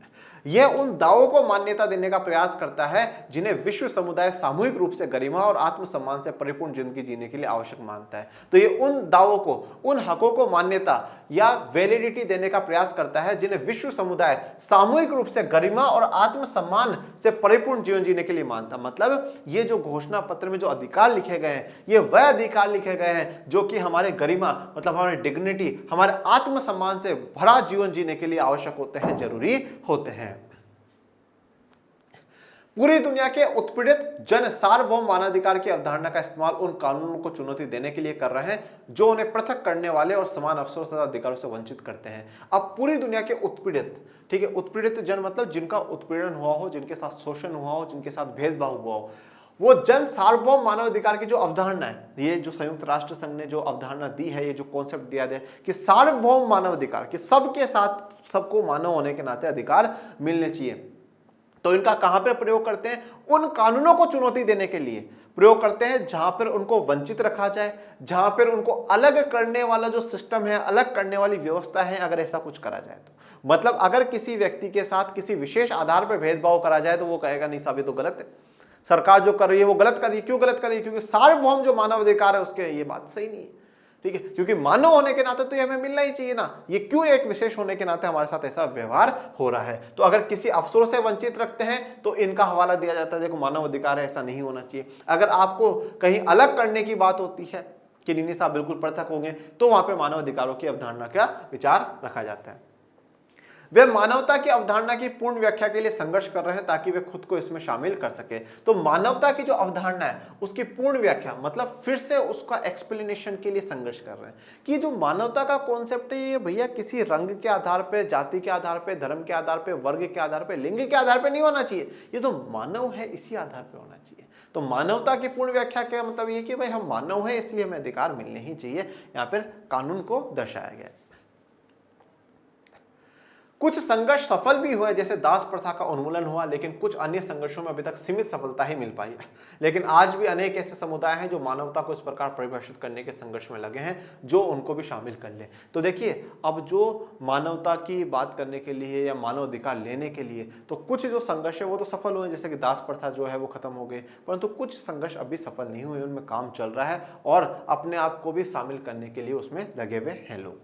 यह उन दावों को मान्यता देने का प्रयास करता है जिन्हें विश्व समुदाय सामूहिक रूप से गरिमा और आत्मसम्मान से परिपूर्ण जिंदगी जीने के लिए आवश्यक मानता है। तो ये उन दावों को, उन हकों को मान्यता या वैलिडिटी देने का प्रयास करता है जिन्हें विश्व समुदाय सामूहिक रूप से गरिमा और आत्मसम्मान से परिपूर्ण जीवन जीने के लिए मानता। मतलब ये जो घोषणा पत्र में जो अधिकार लिखे गए हैं, ये वह अधिकार लिखे गए हैं जो कि हमारे गरिमा, मतलब हमारी डिग्निटी, हमारे आत्मसम्मान से भरा जीवन जीने के लिए आवश्यक होते हैं, जरूरी होते हैं। पूरी दुनिया के उत्पीड़ित जन सार्वभौम मानवाधिकार की अवधारणा का इस्तेमाल उन कानूनों को चुनौती देने के लिए कर रहे हैं जो उन्हें पृथक करने वाले और समान अवसरों तथा अधिकारों से वंचित करते हैं। अब पूरी दुनिया के उत्पीड़ित, ठीक है, उत्पीड़ित जन मतलब जिनका उत्पीड़न हुआ हो, जिनके साथ शोषण हुआ हो, जिनके साथ भेदभाव हुआ हो, वो जन सार्वभौम मानवाधिकार की जो अवधारणा है, ये जो संयुक्त राष्ट्र संघ ने जो अवधारणा दी है, ये जो कॉन्सेप्ट दिया है कि सार्वभौम मानवाधिकार, कि सबके साथ सबको मानव होने के नाते अधिकार मिलने चाहिए, तो इनका कहां पे प्रयोग करते हैं? उन कानूनों को चुनौती देने के लिए प्रयोग करते हैं जहां पर उनको वंचित रखा जाए, जहां पर उनको अलग करने वाला जो सिस्टम है, अलग करने वाली व्यवस्था है, अगर ऐसा कुछ करा जाए तो। मतलब अगर किसी व्यक्ति के साथ किसी विशेष आधार पर भेदभाव करा जाए तो वो कहेगा नहीं साहब ये तो गलत है, सरकार जो कर रही है वो गलत कर रही है। क्यों गलत कर रही है? क्योंकि सार्वभौम जो मानव अधिकार है उसके ये बात सही नहीं है, ठीक है, क्योंकि मानव होने के नाते तो ये हमें मिलना ही चाहिए ना, ये क्यों एक विशेष होने के नाते हमारे साथ ऐसा व्यवहार हो रहा है। तो अगर किसी अवसरों से वंचित रखते हैं तो इनका हवाला दिया जाता है, देखो मानव अधिकार है, ऐसा नहीं होना चाहिए। अगर आपको कहीं अलग करने की बात होती है कि नहीं साहब बिल्कुल पृथक होंगे, तो वहां पे मानव अधिकारों की अवधारणा का विचार रखा जाता है। वे मानवता की अवधारणा की पूर्ण व्याख्या के लिए संघर्ष कर रहे हैं ताकि वे खुद को इसमें शामिल कर सके। तो मानवता की जो अवधारणा है उसकी पूर्ण व्याख्या मतलब फिर से उसका एक्सप्लेनेशन के लिए संघर्ष कर रहे हैं कि जो मानवता का कॉन्सेप्ट है ये भैया किसी रंग के आधार पर, जाति के आधार पर, धर्म के आधार पर, वर्ग के आधार पर, लिंग के आधार पर नहीं होना चाहिए। ये तो मानव है इसी आधार पर होना चाहिए। तो मानवता की पूर्ण व्याख्या का मतलब ये कि भाई हम मानव है इसलिए हमें अधिकार मिलने ही चाहिए। यहां पर कानून को दर्शाया गया। कुछ संघर्ष सफल भी हुए, जैसे दास प्रथा का उन्मूलन हुआ, लेकिन कुछ अन्य संघर्षों में अभी तक सीमित सफलता ही मिल पाई है। लेकिन आज भी अनेक ऐसे समुदाय हैं जो मानवता को इस प्रकार परिभाषित करने के संघर्ष में लगे हैं जो उनको भी शामिल कर ले। तो देखिए, अब जो मानवता की बात करने के लिए या मानव अधिकार लेने के लिए तो कुछ जो संघर्ष है वो तो सफल हुए, जैसे कि दास प्रथा जो है वो खत्म हो गई, परंतु कुछ संघर्ष अभी सफल नहीं हुए, उनमें काम चल रहा है और अपने आप को भी शामिल करने के लिए उसमें लगे हुए हैं लोग।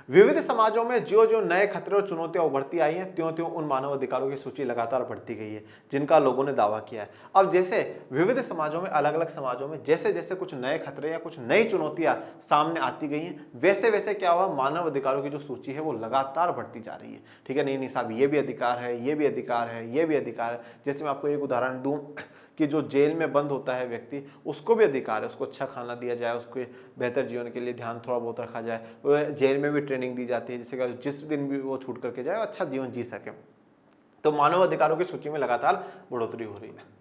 विविध समाजों में जो जो नए खतरे और चुनौतियां उभरती आई हैं त्यों त्यों उन मानव अधिकारों की सूची लगातार बढ़ती गई है जिनका लोगों ने दावा किया है। अब जैसे विविध समाजों में, अलग अलग समाजों में जैसे जैसे कुछ नए खतरे या कुछ नई चुनौतियां सामने आती गई हैं वैसे वैसे क्या हुआ, मानव अधिकारों की जो सूची है वो लगातार बढ़ती जा रही है। ठीक है, नहीं साहब ये भी अधिकार है, ये भी अधिकार है, ये भी अधिकार है। जैसे मैं आपको एक उदाहरण दूं कि जो जेल में बंद होता है व्यक्ति, उसको भी अधिकार है, उसको अच्छा खाना दिया जाए, उसके बेहतर जीवन के लिए ध्यान थोड़ा बहुत रखा जाए। जेल में भी ट्रेनिंग दी जाती है जिससे कि जिस दिन भी वो छूट करके जाए अच्छा जीवन जी सके। तो मानव अधिकारों की सूची में लगातार बढ़ोतरी हो रही है।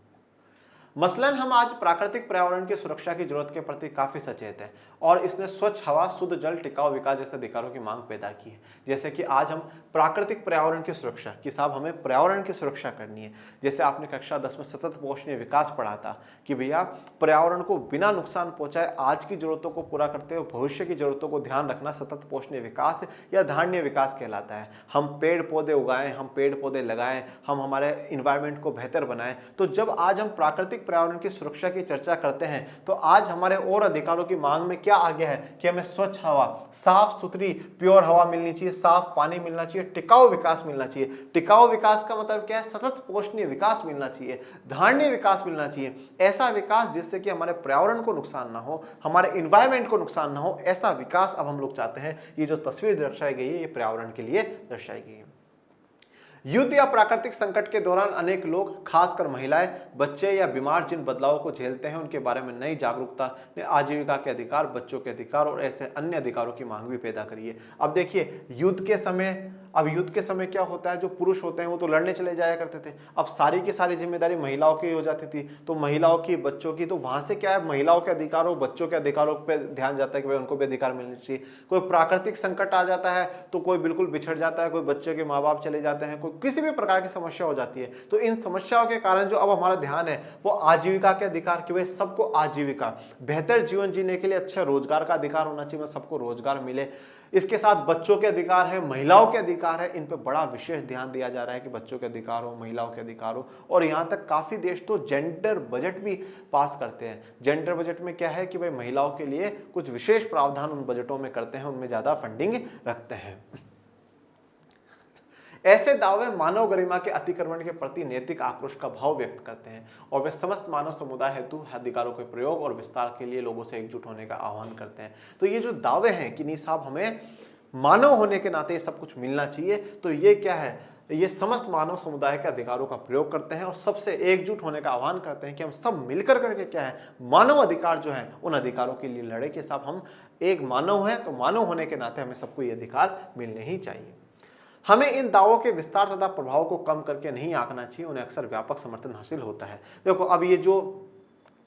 मसलन हम आज प्राकृतिक पर्यावरण की सुरक्षा की जरूरत के प्रति काफी सचेत हैं और इसने स्वच्छ हवा, शुद्ध जल, टिकाऊ विकास जैसे अधिकारों की मांग पैदा की है। जैसे कि आज हम प्राकृतिक पर्यावरण की सुरक्षा कि साहब हमें पर्यावरण की सुरक्षा करनी है। जैसे आपने कक्षा 10 में सतत पोषणीय विकास पढ़ा था कि भैया पर्यावरण को बिना नुकसान पहुंचाए आज की जरूरतों को पूरा करते हुए भविष्य की जरूरतों को ध्यान रखना सतत पोषणीय विकास या धारणीय विकास कहलाता है। हम पेड़ पौधे उगाएं, हम पेड़ पौधे लगाएं, हम हमारे इन्वायरमेंट को बेहतर बनाएं। तो जब आज हम प्राकृतिक पर्यावरण की सुरक्षा की चर्चा करते हैं तो आज हमारे और अधिकारों की मांग में क्या आ गया है कि हमें स्वच्छ हवा, साफ सुथरी प्योर हवा मिलनी चाहिए, साफ पानी मिलना चाहिए, टिकाऊ विकास मिलना चाहिए। टिकाऊ विकास का मतलब क्या है, सतत पोषणीय विकास मिलना चाहिए, धारणीय विकास मिलना चाहिए। ऐसा विकास जिससे कि हमारे पर्यावरण को नुकसान ना हो, हमारे इन्वायरमेंट को नुकसान ना हो, ऐसा विकास अब हम लोग चाहते हैं। ये जो तस्वीर दर्शाई गई है ये पर्यावरण के लिए दर्शाई गई है। युद्ध या प्राकृतिक संकट के दौरान अनेक लोग, खासकर महिलाएं, बच्चे या बीमार जिन बदलावों को झेलते हैं उनके बारे में नई जागरूकता ने आजीविका के अधिकार, बच्चों के अधिकार और ऐसे अन्य अधिकारों की मांग भी पैदा करी है। अब देखिए युद्ध के समय क्या होता है, जो पुरुष होते हैं वो तो लड़ने चले जाया करते थे। अब सारी की सारी जिम्मेदारी महिलाओं की हो जाती थी। तो महिलाओं की, बच्चों की, तो वहां से क्या है, महिलाओं के अधिकारों, बच्चों के अधिकारों पर ध्यान जाता है कि भाई उनको भी अधिकार मिलने चाहिए। कोई प्राकृतिक संकट आ जाता है तो कोई बिल्कुल बिछड़ जाता है, कोई बच्चे के माँ बाप चले जाते हैं, कोई किसी भी प्रकार की समस्या हो जाती है। तो इन समस्याओं के कारण जो अब हमारा ध्यान है वो आजीविका के अधिकार कि भाई सबको आजीविका, बेहतर जीवन जीने के लिए अच्छा रोजगार का अधिकार होना चाहिए, सबको रोजगार मिले। इसके साथ बच्चों के अधिकार है, महिलाओं के अधिकार है, इन पे बड़ा विशेष ध्यान दिया जा रहा है कि बच्चों के अधिकार हो, महिलाओं के अधिकार हो। और यहाँ तक काफी देश तो जेंडर बजट भी पास करते हैं। जेंडर बजट में क्या है कि भाई महिलाओं के लिए कुछ विशेष प्रावधान उन बजटों में करते हैं, उनमें ज्यादा फंडिंग रखते हैं। ऐसे दावे मानव गरिमा के अतिक्रमण के प्रति नैतिक आक्रोश का भाव व्यक्त करते हैं और वे समस्त मानव समुदाय हेतु अधिकारों के प्रयोग और विस्तार के लिए लोगों से एकजुट होने का आह्वान करते हैं। तो ये जो दावे हैं कि नहीं साहब हमें मानव होने के नाते सब कुछ मिलना चाहिए, तो ये क्या है, ये समस्त मानव समुदाय के अधिकारों का प्रयोग करते हैं और सबसे एकजुट होने का आह्वान करते हैं कि हम सब मिलकर करके क्या है, मानव अधिकार जो है उन अधिकारों के लिए लड़े कि साहब हम एक मानव हैं, तो मानव होने के नाते हमें सबको ये अधिकार मिलने ही चाहिए। हमें इन दावों के विस्तार तथा प्रभाव को कम करके नहीं आंकना चाहिए, उन्हें अक्सर व्यापक समर्थन हासिल होता है। देखो अब ये जो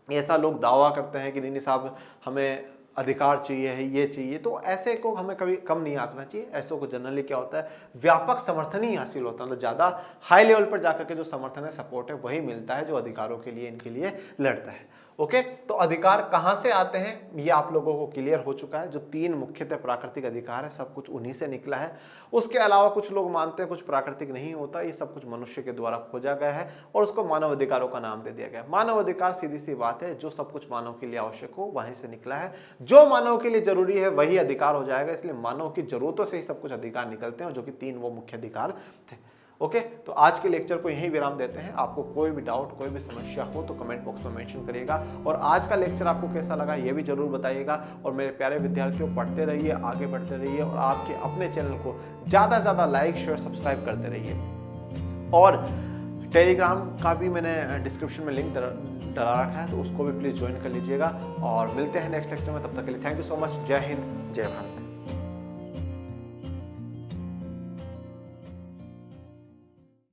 ऐसा लोग दावा करते हैं कि नहीं साहब हमें अधिकार चाहिए है, ये चाहिए, तो ऐसे को हमें कभी कम नहीं आंकना चाहिए। ऐसों को जनरली क्या होता है, व्यापक समर्थन ही हासिल होता है, मतलब ज्यादा हाई लेवल पर जाकर के जो समर्थन है, सपोर्ट है, वही मिलता है जो अधिकारों के लिए, इनके लिए लड़ता है। ओके, तो अधिकार कहां से आते हैं ये आप लोगों को क्लियर हो चुका है। जो 3 मुख्यतः प्राकृतिक अधिकार है सब कुछ उन्हीं से निकला है। उसके अलावा कुछ लोग मानते हैं कुछ प्राकृतिक नहीं होता, ये सब कुछ मनुष्य के द्वारा खोजा गया है और उसको मानव अधिकारों का नाम दे दिया गया। मानव अधिकार सीधी सी बात है, जो सब कुछ मानव के लिए आवश्यक हो वहीं से निकला है। जो मानव के लिए जरूरी है वही अधिकार हो जाएगा, इसलिए मानव की जरूरतों से ही सब कुछ अधिकार निकलते हैं, जो कि 3 वो मुख्य अधिकार थे। ओके, तो आज के लेक्चर को यहीं विराम देते हैं। आपको कोई भी डाउट, कोई भी समस्या हो तो कमेंट बॉक्स में मेंशन करिएगा, और आज का लेक्चर आपको कैसा लगा ये भी जरूर बताइएगा। और मेरे प्यारे विद्यार्थियों, पढ़ते रहिए, आगे बढ़ते रहिए, और आपके अपने चैनल को ज़्यादा से ज़्यादा लाइक, शेयर, सब्सक्राइब करते रहिए। और टेलीग्राम का भी मैंने डिस्क्रिप्शन में लिंक डला रखा है, तो उसको भी प्लीज़ ज्वाइन कर लीजिएगा। और मिलते हैं नेक्स्ट लेक्चर में, तब तक के लिए थैंक यू सो मच। जय हिंद, जय भारत।